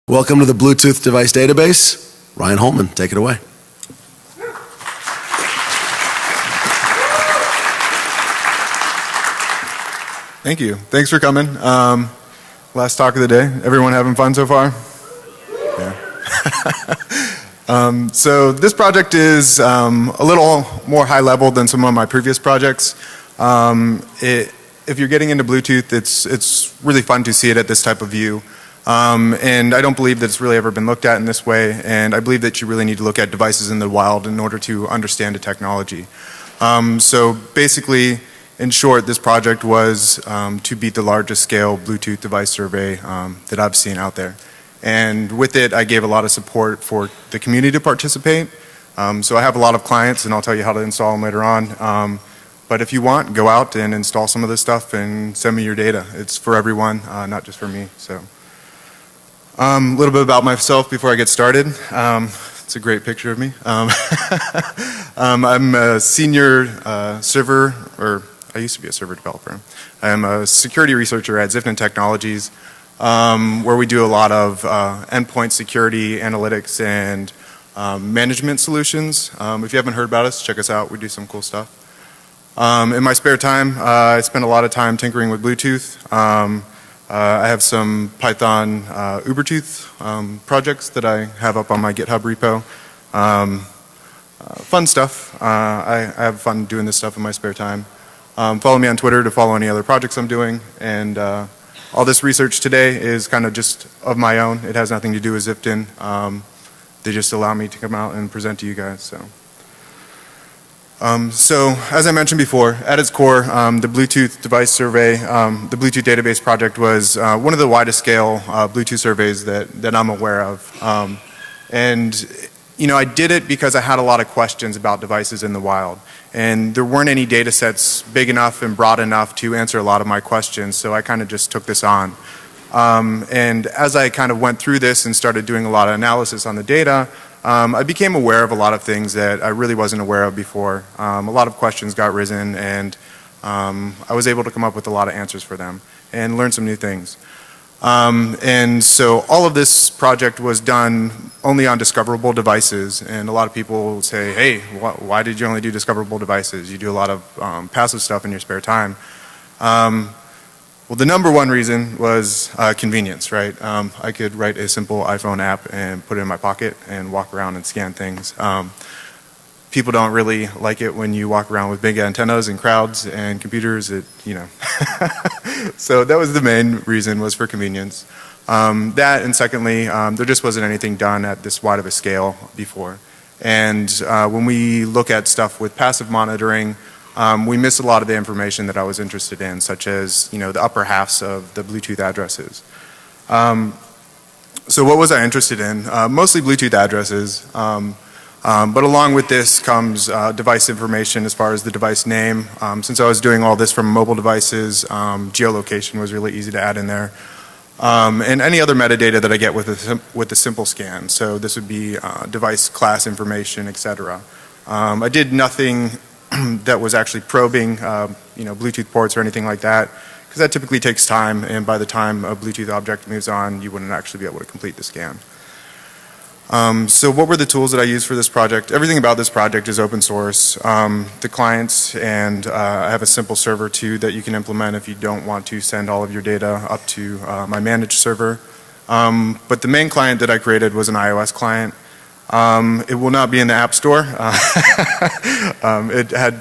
Welcome to the Bluetooth device database. Ryan Holeman, take it away. Thank you. Thanks for coming. Last talk of the day. Everyone having fun so far? Yeah. So this project is a little more high level than some of my previous projects. If you're getting into Bluetooth, it's really fun to see it at this type of view. And I don't believe that it's really ever been looked at in this way, and I believe that you really need to look at devices in the wild in order to understand the technology. So basically, in short, this project was to beat the largest scale Bluetooth device survey that I've seen out there. And with it, I gave a lot of support for the community to participate. So I have a lot of clients, and I'll tell you how to install them later on. But if you want, go out and install some of this stuff and send me your data. It's for everyone, not just for me. So. A little bit about myself before I get started. It's a great picture of me. I'm a senior server, or I used to be a server developer. I'm a security researcher at Defcon Technologies, where we do a lot of endpoint security, analytics, and management solutions. If you haven't heard about us, check us out. We do some cool stuff. In my spare time, I spend a lot of time tinkering with Bluetooth. I have some Python Ubertooth projects that I have up on my GitHub repo. Fun stuff. I have fun doing this stuff in my spare time. Follow me on Twitter to follow any other projects I'm doing. And all this research today is kind of just of my own. It has nothing to do with Zipton. They just allow me to come out and present to you guys. So as I mentioned before, at its core, the Bluetooth device survey, the Bluetooth database project was one of the widest scale Bluetooth surveys that I'm aware of. And you know, I did it because I had a lot of questions about devices in the wild. And there weren't any data sets big enough and broad enough to answer a lot of my questions, so I kind of just took this on. And as I kind of went through this and started doing a lot of analysis on the data, I became aware of a lot of things that I really wasn't aware of before. A lot of questions got risen, and I was able to come up with a lot of answers for them and learn some new things. And so all of this project was done only on discoverable devices, and a lot of people will say, hey, why did you only do discoverable devices? You do a lot of passive stuff in your spare time. Well, the number one reason was convenience, right? I could write a simple iPhone app and put it in my pocket and walk around and scan things. People don't really like it when you walk around with big antennas and crowds and computers, you know. So that was the main reason, was for convenience. That, and secondly, there just wasn't anything done at this wide of a scale before. And when we look at stuff with passive monitoring, we miss a lot of the information that I was interested in, such as, you know, the upper halves of the Bluetooth addresses. So what was I interested in? Mostly Bluetooth addresses, but along with this comes device information as far as the device name. Since I was doing all this from mobile devices, geolocation was really easy to add in there. And any other metadata that I get with a simple scan. So this would be device class information, etc. I did nothing that was actually probing, you know, Bluetooth ports or anything like that, because that typically takes time, and by the time a Bluetooth object moves on, you wouldn't actually be able to complete the scan. So what were the tools that I used for this project? Everything about this project is open source. The clients, and I have a simple server too that you can implement if you don't want to send all of your data up to my managed server. But the main client that I created was an iOS client. It will not be in the App Store. I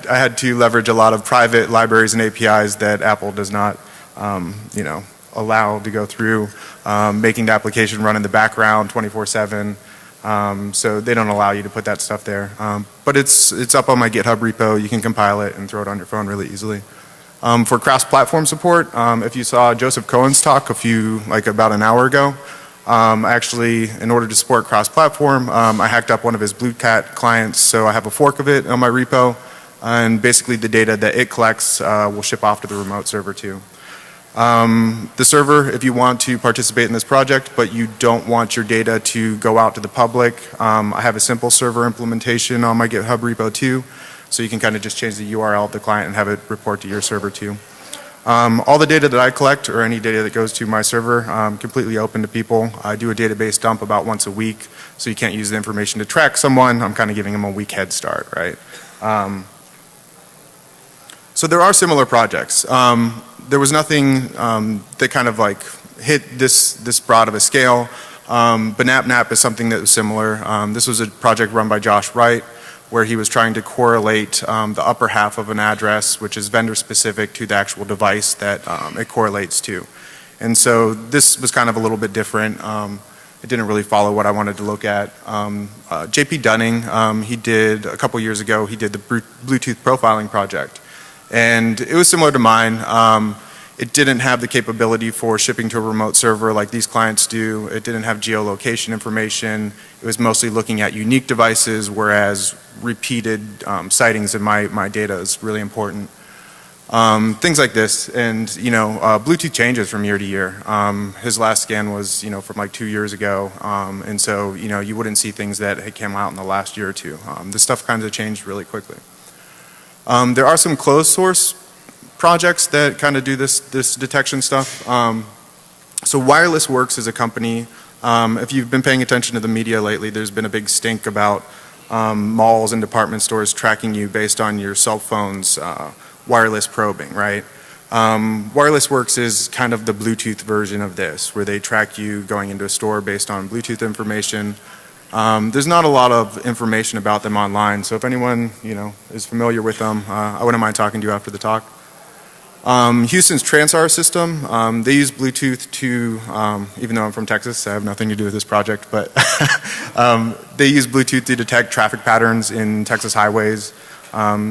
had to leverage a lot of private libraries and APIs that Apple does not, you know, allow to go through, making the application run in the background 24/7. So they don't allow you to put that stuff there. But it's up on my GitHub repo. You can compile it and throw it on your phone really easily. For cross-platform support, if you saw Joseph Cohen's talk about an hour ago, actually, in order to support cross-platform, I hacked up one of his BlueCat clients, so I have a fork of it on my repo, and basically the data that it collects will ship off to the remote server too. The server, if you want to participate in this project, but you don't want your data to go out to the public, I have a simple server implementation on my GitHub repo too, so you can kind of just change the URL of the client and have it report to your server too. All the data that I collect or any data that goes to my server, completely open to people. I do a database dump about once a week, so you can't use the information to track someone. I'm kind of giving them a week head start, right? So there are similar projects. There was nothing that kind of like hit this broad of a scale, but NapNap is something that was similar. This was a project run by Josh Wright, where he was trying to correlate the upper half of an address, which is vendor specific, to the actual device that it correlates to. And so this was kind of a little bit different. It didn't really follow what I wanted to look at. JP Dunning, he did a couple years ago, he did the Bluetooth profiling project. And it was similar to mine. It didn't have the capability for shipping to a remote server like these clients do. It didn't have geolocation information. It was mostly looking at unique devices, whereas repeated sightings in my data is really important. Things like this, and Bluetooth changes from year to year. His last scan was from like 2 years ago, and so you wouldn't see things that had come out in the last year or two. This stuff kind of changed really quickly. There are some closed source projects that kind of do this detection stuff. So Wireless Works is a company. If you've been paying attention to the media lately, there's been a big stink about malls and department stores tracking you based on your cell phone's wireless probing, right? Wireless Works is kind of the Bluetooth version of this, where they track you going into a store based on Bluetooth information. There's not a lot of information about them online, so if anyone is familiar with them, I wouldn't mind talking to you after the talk. Houston's Transar system, they use Bluetooth to, even though I'm from Texas, I have nothing to do with this project, but they use Bluetooth to detect traffic patterns in Texas highways.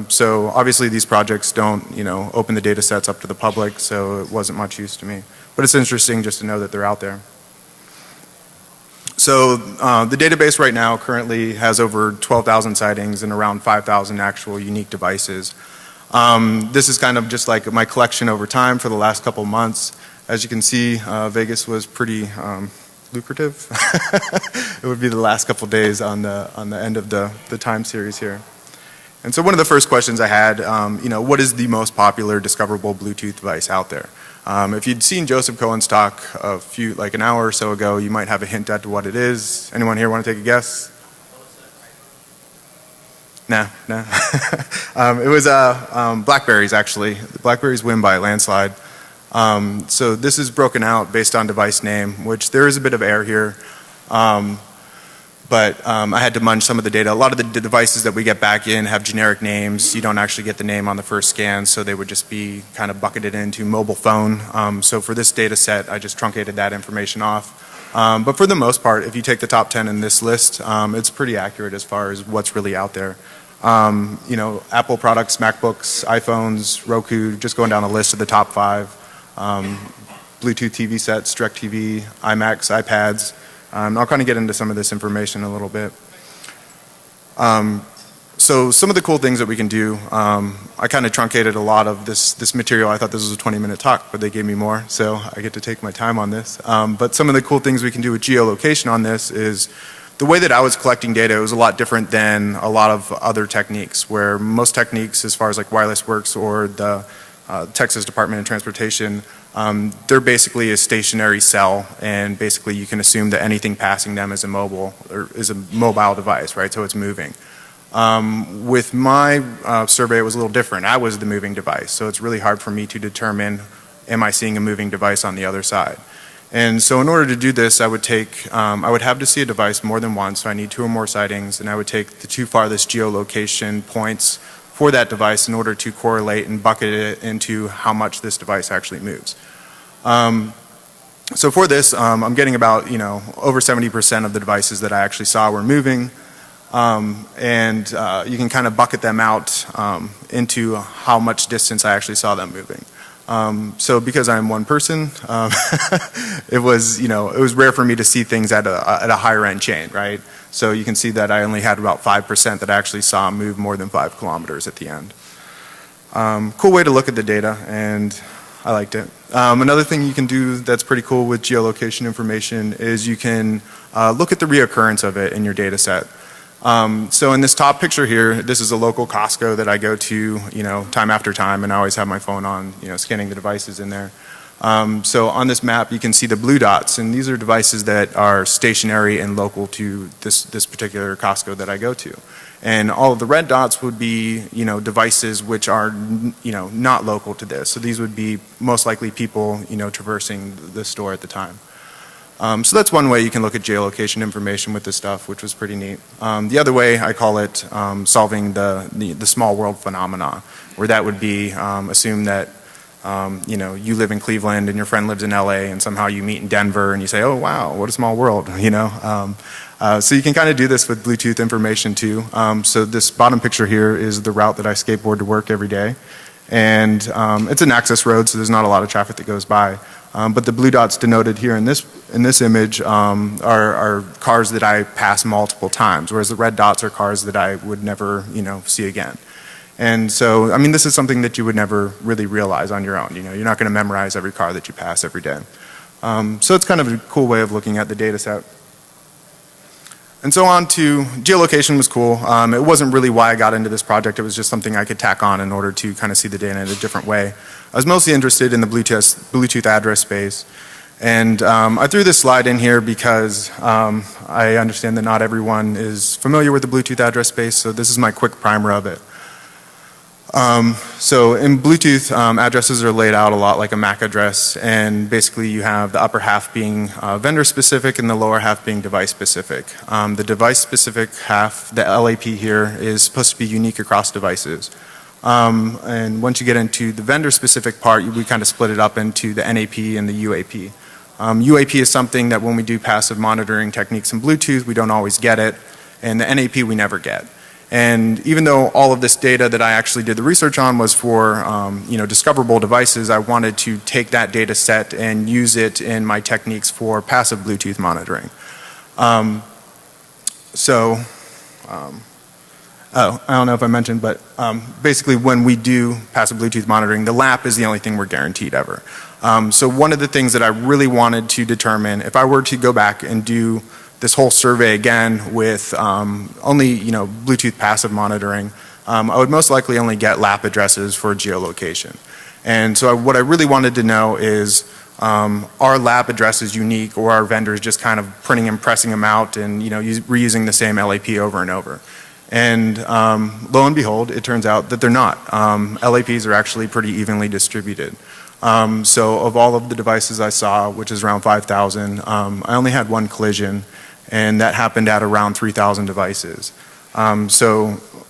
So obviously these projects don't, open the data sets up to the public, so it wasn't much use to me. But it's interesting just to know that they're out there. So the database right now currently has over 12,000 sightings and around 5,000 actual unique devices. This is kind of just like my collection over time for the last couple months. As you can see, Vegas was pretty lucrative. It would be the last couple days on the end of the time series here. And so one of the first questions I had, what is the most popular discoverable Bluetooth device out there? If you'd seen Joseph Cohen's talk like an hour or so ago, you might have a hint as to what it is. Anyone here want to take a guess? Nah. It was Blackberries, actually. The Blackberries win by a landslide. So this is broken out based on device name, which there is a bit of error here. But I had to munch some of the data. A lot of the devices that we get back in have generic names. You don't actually get the name on the first scan, so they would just be kind of bucketed into mobile phone. So for this data set, I just truncated that information off. But for the most part, if you take the top 10 in this list, it's pretty accurate as far as what's really out there. Apple products, MacBooks, iPhones, Roku, just going down the list of the top 5. Bluetooth TV sets, DirecTV, iMacs, iPads. I'll kind of get into some of this information a little bit. So some of the cool things that we can do, I kind of truncated a lot of this material. I thought this was a 20-minute talk, but they gave me more, so I get to take my time on this. But some of the cool things we can do with geolocation on this is the way that I was collecting data was a lot different than a lot of other techniques, where most techniques, as far as like Wireless Works or the Texas Department of Transportation, they're basically a stationary cell, and basically you can assume that anything passing them is a mobile device, right? So it's moving. With my survey, it was a little different. I was the moving device, so it's really hard for me to determine, am I seeing a moving device on the other side? And so in order to do this, I would have to see a device more than once, so I need 2 or more sightings, and I would take the 2 farthest geolocation points for that device in order to correlate and bucket it into how much this device actually moves. So for this, I'm getting about over 70% of the devices that I actually saw were moving, and you can kind of bucket them out into how much distance I actually saw them moving. So because I'm one person, it was rare for me to see things at a higher end chain, right? So you can see that I only had about 5% that I actually saw move more than 5 kilometers at the end. Cool way to look at the data, and I liked it. Another thing you can do that's pretty cool with geolocation information is you can look at the reoccurrence of it in your data set. So in this top picture here, this is a local Costco that I go to, time after time, and I always have my phone on, scanning the devices in there. So on this map, you can see the blue dots, and these are devices that are stationary and local to this particular Costco that I go to. And all of the red dots would be, devices which are, not local to this. So these would be most likely people, traversing the store at the time. So that's one way you can look at geolocation information with this stuff, which was pretty neat. The other way, I call it solving the small world phenomena, where that would be assume that you live in Cleveland and your friend lives in LA, and somehow you meet in Denver and you say, oh wow, what a small world, So you can kind of do this with Bluetooth information too. So this bottom picture here is the route that I skateboard to work every day. And it's an access road, so there's not a lot of traffic that goes by. But the blue dots denoted here in this image are cars that I pass multiple times, whereas the red dots are cars that I would never, see again. And so, I mean, this is something that you would never really realize on your own. You're not going to memorize every car that you pass every day. So it's kind of a cool way of looking at the data set. And so on to geolocation was cool. It wasn't really why I got into this project. It was just something I could tack on in order to kind of see the data in a different way. I was mostly interested in the Bluetooth address space. And I threw this slide in here because I understand that not everyone is familiar with the Bluetooth address space, so this is my quick primer of it. So in Bluetooth, addresses are laid out a lot like a MAC address, and basically you have the upper half being vendor specific and the lower half being device specific. The device specific half, the LAP here, is supposed to be unique across devices. And once you get into the vendor specific part, we kind of split it up into the NAP and the UAP. UAP is something that when we do passive monitoring techniques in Bluetooth, we don't always get it, and the NAP we never get. And even though all of this data that I actually did the research on was for discoverable devices, I wanted to take that data set and use it in my techniques for passive Bluetooth monitoring. I don't know if I mentioned, but basically when we do passive Bluetooth monitoring, the LAP is the only thing we're guaranteed ever. So one of the things that I really wanted to determine, if I were to go back and do this whole survey again with only Bluetooth passive monitoring, I would most likely only get LAP addresses for geolocation. And so what I really wanted to know is, are LAP addresses unique, or are vendors just kind of printing and pressing them out and reusing the same LAP over and over? And lo and behold, it turns out that they're not. LAPs are actually pretty evenly distributed. So of all of the devices I saw, which is around 5,000, I only had one collision, and that happened at around 3,000 devices.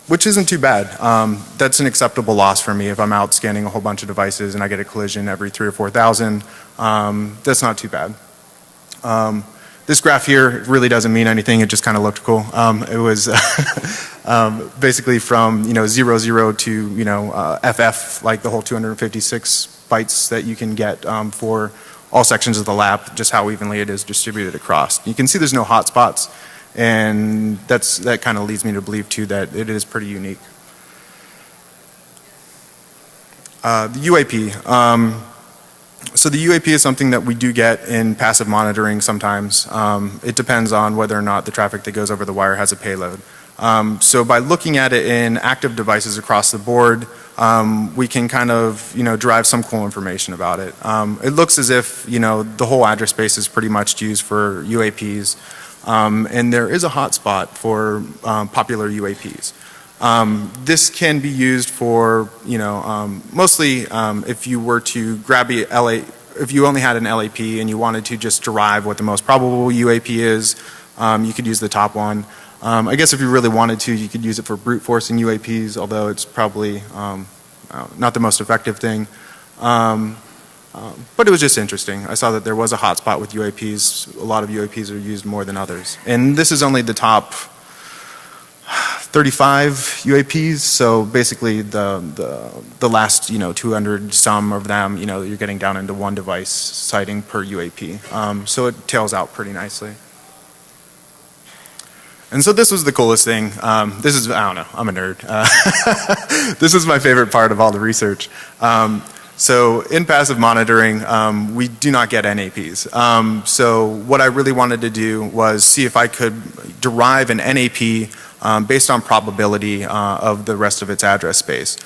Which isn't too bad. That's an acceptable loss for me if I'm out scanning a whole bunch of devices and I get a collision every 3,000 or 4,000. That's not too bad. This graph here really doesn't mean anything. It just kind of looked cool. It was basically from 00 to FF, like the whole 256 bytes that you can get for all sections of the LAP, just how evenly it is distributed across. You can see there's no hotspots, and that kind of leads me to believe too that it is pretty unique. The UAP. So the UAP is something that we do get in passive monitoring sometimes. It depends on whether or not the traffic that goes over the wire has a payload. So by looking at it in active devices across the board, we can kind of derive some cool information about it. It looks as if the whole address space is pretty much used for UAPs, and there is a hotspot for popular UAPs. This can be used for mostly if you were to grab if you only had an LAP and you wanted to just derive what the most probable UAP is, you could use the top one. I guess if you really wanted to, you could use it for brute forcing UAPs, although it's probably not the most effective thing. But it was just interesting. I saw that there was a hotspot with UAPs. A lot of UAPs are used more than others. And this is only the top 35 UAPs, so basically the last 200 some of them, you're getting down into one device sighting per UAP. So it tails out pretty nicely. And so this was the coolest thing. This is, I don't know, I'm a nerd. This is my favorite part of all the research. So in passive monitoring, we do not get NAPs. So what I really wanted to do was see if I could derive an NAP based on probability of the rest of its address space.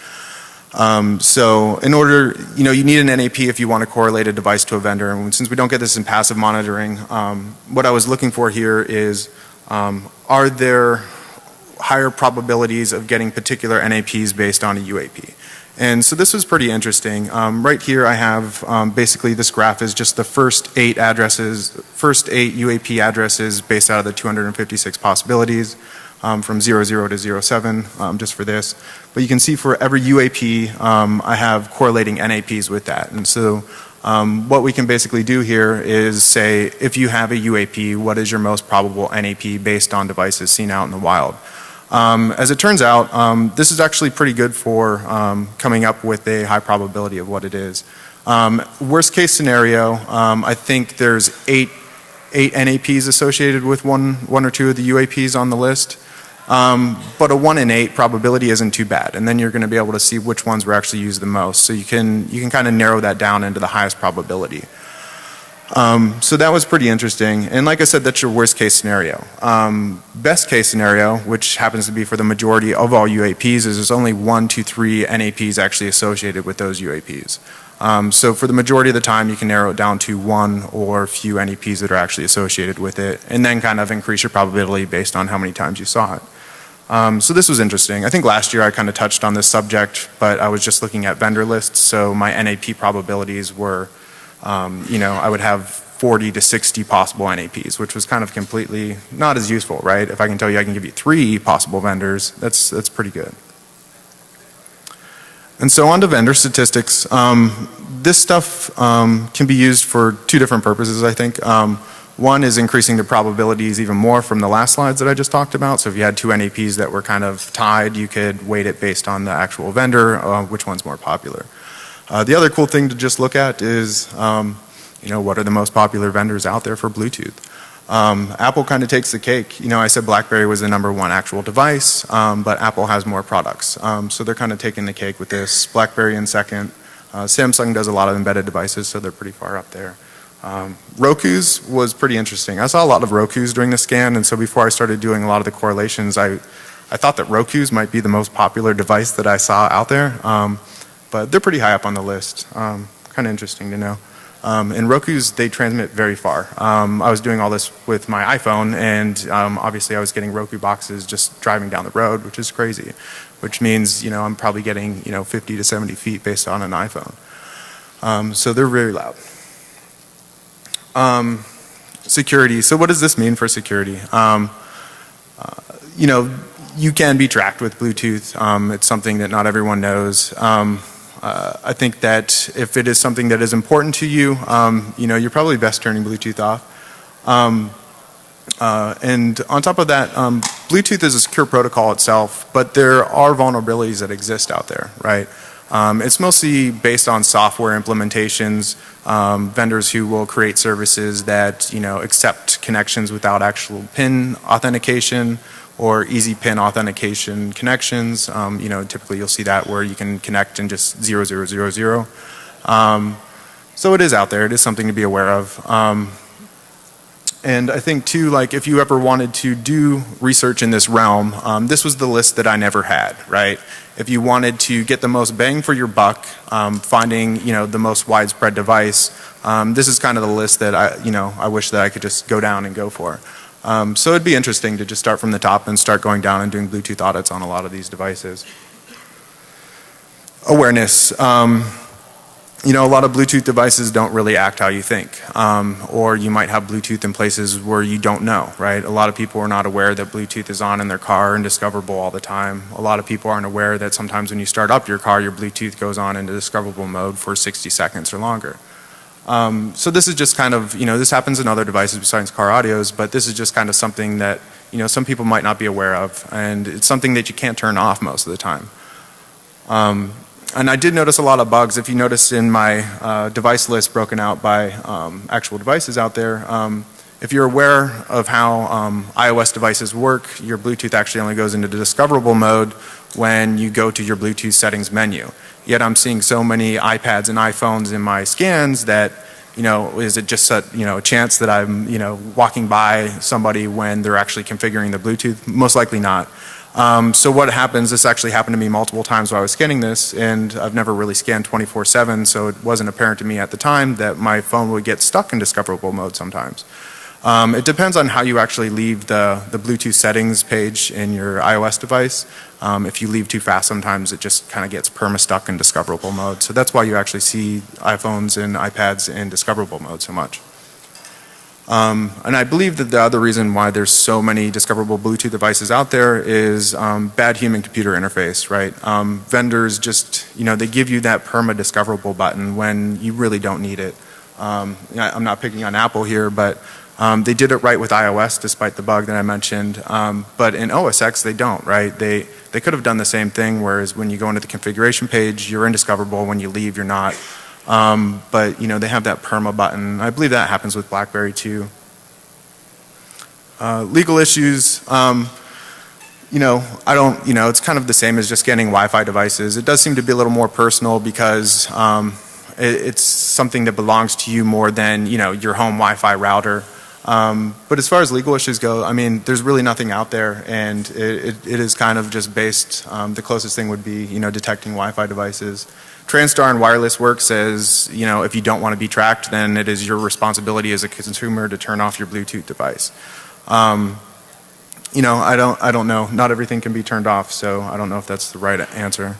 So in order, you need an NAP if you want to correlate a device to a vendor. And since we don't get this in passive monitoring, what I was looking for here is, are there higher probabilities of getting particular NAPs based on a UAP? And so this was pretty interesting. Right here I have basically this graph is just the first 8 UAP addresses based out of the 256 possibilities. From 00 to 07, just for this. But you can see for every UAP, I have correlating NAPs with that. And so what we can basically do here is say, if you have a UAP, what is your most probable NAP based on devices seen out in the wild? As it turns out, this is actually pretty good for coming up with a high probability of what it is. Worst case scenario, I think there's 8 NAPs associated with one or two of the UAPs on the list. But a 1 in 8 probability isn't too bad, and then you're going to be able to see which ones were actually used the most. So you can kind of narrow that down into the highest probability. So that was pretty interesting, and like I said, that's your worst case scenario. Best case scenario, which happens to be for the majority of all UAPs, is there's only 1, 2, 3 NAPs actually associated with those UAPs. So for the majority of the time, you can narrow it down to 1 or a few NAPs that are actually associated with it, and then kind of increase your probability based on how many times you saw it. So this was interesting. I think last year I kind of touched on this subject, but I was just looking at vendor lists, so my NAP probabilities were, I would have 40 to 60 possible NAPs, which was kind of completely not as useful, right? If I can tell you I can give you 3 possible vendors, that's pretty good. And so on to vendor statistics. This stuff can be used for 2 different purposes, I think. One is increasing the probabilities even more from the last slides that I just talked about. So if you had 2 NAPs that were kind of tied, you could weight it based on the actual vendor, which one's more popular. The other cool thing to just look at is, what are the most popular vendors out there for Bluetooth? Apple kind of takes the cake. I said BlackBerry was the #1 actual device, but Apple has more products. So they're kind of taking the cake with this. BlackBerry in second. Samsung does a lot of embedded devices, so they're pretty far up there. Roku's was pretty interesting. I saw a lot of Roku's during the scan, and so before I started doing a lot of the correlations, I thought that Roku's might be the most popular device that I saw out there, but they're pretty high up on the list. Kind of interesting to know. And Roku's, they transmit very far. I was doing all this with my iPhone, and obviously I was getting Roku boxes just driving down the road, which is crazy, which means I'm probably getting 50 to 70 feet based on an iPhone. So they're very loud. Security. So what does this mean for security? You can be tracked with Bluetooth. It's something that not everyone knows. I think that if it is something that is important to you, you're probably best turning Bluetooth off. And on top of that, Bluetooth is a secure protocol itself, but there are vulnerabilities that exist out there, right? It's mostly based on software implementations, vendors who will create services that accept connections without actual PIN authentication or easy PIN authentication connections. Typically you'll see that where you can connect in just 0000. So it is out there. It is something to be aware of. And I think too, like if you ever wanted to do research in this realm, this was the list that I never had, right? If you wanted to get the most bang for your buck, finding the most widespread device, this is kind of the list that I wish that I could just go down and go for. So it'd be interesting to just start from the top and start going down and doing Bluetooth audits on a lot of these devices. Awareness. A lot of Bluetooth devices don't really act how you think. Or you might have Bluetooth in places where you don't know, right? A lot of people are not aware that Bluetooth is on in their car and discoverable all the time. A lot of people aren't aware that sometimes when you start up your car, your Bluetooth goes on into discoverable mode for 60 seconds or longer. So this is just kind of, this happens in other devices besides car audios, but this is just kind of something that, some people might not be aware of, and it's something that you can't turn off most of the time. And I did notice a lot of bugs. If you notice in my device list broken out by actual devices out there, if you're aware of how iOS devices work, your Bluetooth actually only goes into the discoverable mode when you go to your Bluetooth settings menu. Yet I'm seeing so many iPads and iPhones in my scans that is it just a chance that I'm, walking by somebody when they're actually configuring the Bluetooth? Most likely not. So what happens, this actually happened to me multiple times while I was scanning this, and I've never really scanned 24/7, so it wasn't apparent to me at the time that my phone would get stuck in discoverable mode sometimes. It depends on how you actually leave the Bluetooth settings page in your iOS device. If you leave too fast, sometimes it just kind of gets perma-stuck in discoverable mode. So that's why you actually see iPhones and iPads in discoverable mode so much. And I believe that the other reason why there's so many discoverable Bluetooth devices out there is bad human-computer interface, right? Vendors just, they give you that perma-discoverable button when you really don't need it. I'm not picking on Apple here, but they did it right with iOS despite the bug that I mentioned, but in OS X they don't, right? They could have done the same thing, whereas when you go into the configuration page, you're indiscoverable. When you leave, you're not. But they have that perma button. I believe that happens with BlackBerry too. Legal issues, I don't, it's kind of the same as just scanning Wi-Fi devices. It does seem to be a little more personal because it's something that belongs to you more than, your home Wi-Fi router. But as far as legal issues go, I mean, there's really nothing out there, and it is kind of just based, the closest thing would be, detecting Wi-Fi devices. Transtar and Wireless Work says, if you don't want to be tracked, then it is your responsibility as a consumer to turn off your Bluetooth device. I don't know. Not everything can be turned off, so I don't know if that's the right answer.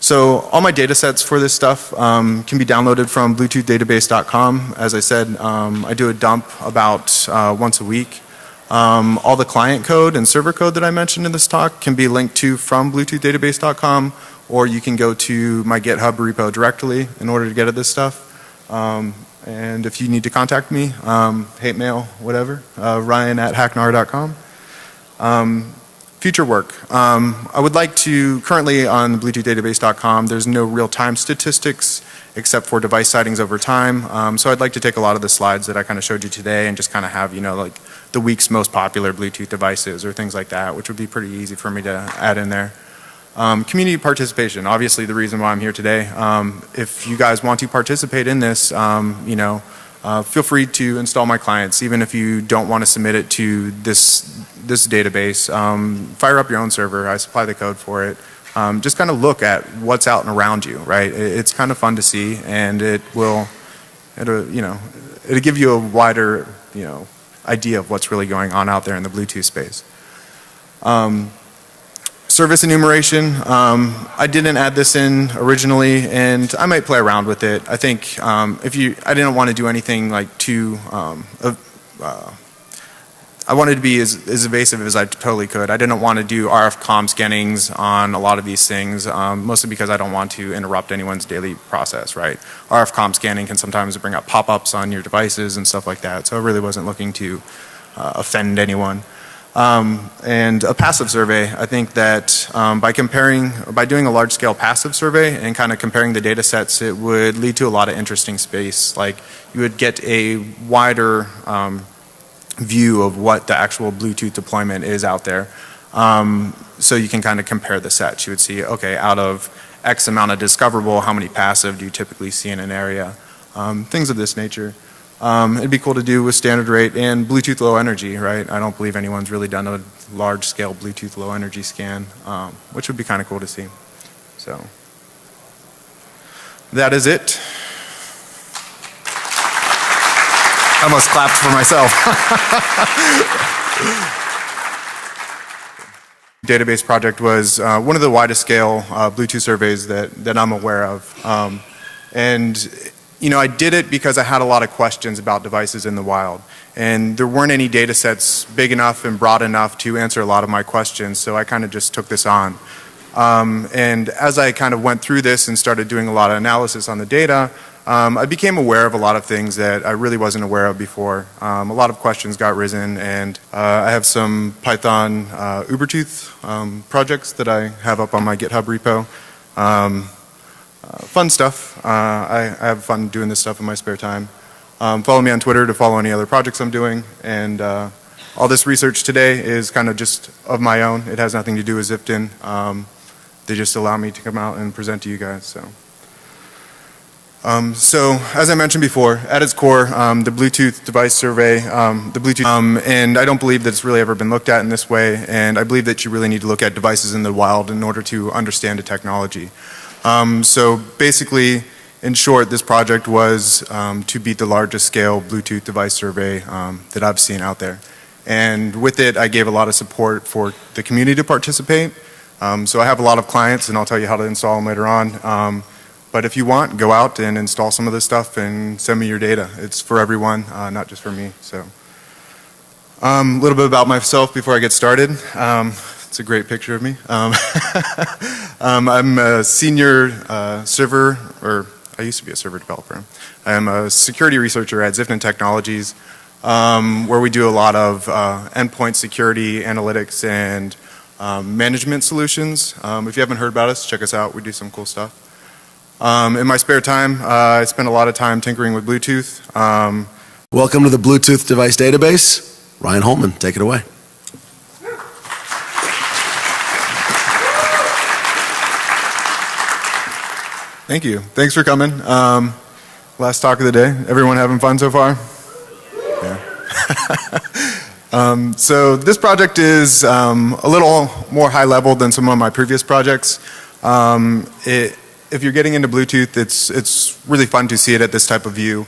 So all my data sets for this stuff can be downloaded from bluetoothdatabase.com. As I said, I do a dump about once a week. All the client code and server code that I mentioned in this talk can be linked to from bluetoothdatabase.com, or you can go to my GitHub repo directly in order to get at this stuff. And if you need to contact me, hate mail, whatever, ryan@hacknar.com. Future work. I would like to, currently on bluetoothdatabase.com, there's no real-time statistics except for device sightings over time. So I'd like to take a lot of the slides that I kind of showed you today and just kind of have, like the week's most popular Bluetooth devices or things like that, which would be pretty easy for me to add in there. Community participation, obviously the reason why I'm here today. If you guys want to participate in this, feel free to install my clients, even if you don't want to submit it to this database. Fire up your own server. I supply the code for it. Just kind of look at what's out and around you, right? It's kind of fun to see, and it'll give you a wider, idea of what's really going on out there in the Bluetooth space. Service enumeration, I didn't add this in originally, and I might play around with it. I think I didn't want to do anything like too, I wanted to be as evasive as I totally could. I didn't want to do RF comm scannings on a lot of these things, mostly because I don't want to interrupt anyone's daily process, right? RF comm scanning can sometimes bring up pop-ups on your devices and stuff like that, so I really wasn't looking to offend anyone. And a passive survey, I think that by doing a large-scale passive survey and kind of comparing the data sets, it would lead to a lot of interesting space. Like you would get a wider view of what the actual Bluetooth deployment is out there. So you can kind of compare the sets. You would see, okay, out of X amount of discoverable, how many passive do you typically see in an area? Things of this nature. It'd be cool to do with standard rate and Bluetooth low energy, right? I don't believe anyone's really done a large scale Bluetooth low energy scan, which would be kind of cool to see. So that is it. I almost clapped for myself. Database project was one of the widest scale Bluetooth surveys that I'm aware of. I did it because I had a lot of questions about devices in the wild. And there weren't any data sets big enough and broad enough to answer a lot of my questions, so I kind of just took this on. And as I kind of went through this and started doing a lot of analysis on the data, I became aware of a lot of things that I really wasn't aware of before. A lot of questions got risen, and I have some Python Ubertooth projects that I have up on my GitHub repo. Fun stuff. I have fun doing this stuff in my spare time. Follow me on Twitter to follow any other projects I'm doing, and all this research today is kind of just of my own. It has nothing to do with Zipton. They just allow me to come out and present to you guys. So So, as I mentioned before, at its core, the Bluetooth device survey, and I don't believe that it's really ever been looked at in this way, and I believe that you really need to look at devices in the wild in order to understand a technology. So basically, in short, this project was to beat the largest scale Bluetooth device survey that I've seen out there. And with it, I gave a lot of support for the community to participate. So I have a lot of clients, and I'll tell you how to install them later on. But if you want, go out and install some of this stuff and send me your data. It's for everyone, not just for me. So, a little bit about myself before I get started. It's a great picture of me. I'm a senior server, or I used to be a server developer. I'm a security researcher at Defcon Technologies, where we do a lot of endpoint security, analytics, and management solutions. If you haven't heard about us, check us out. We do some cool stuff. In my spare time, I spend a lot of time tinkering with Bluetooth. Welcome to the Bluetooth device database. Ryan Holeman, take it away. Thank you. Thanks for coming. Last talk of the day. Everyone having fun so far? Yeah. So this project is a little more high level than some of my previous projects. If you're getting into Bluetooth, it's really fun to see it at this type of view.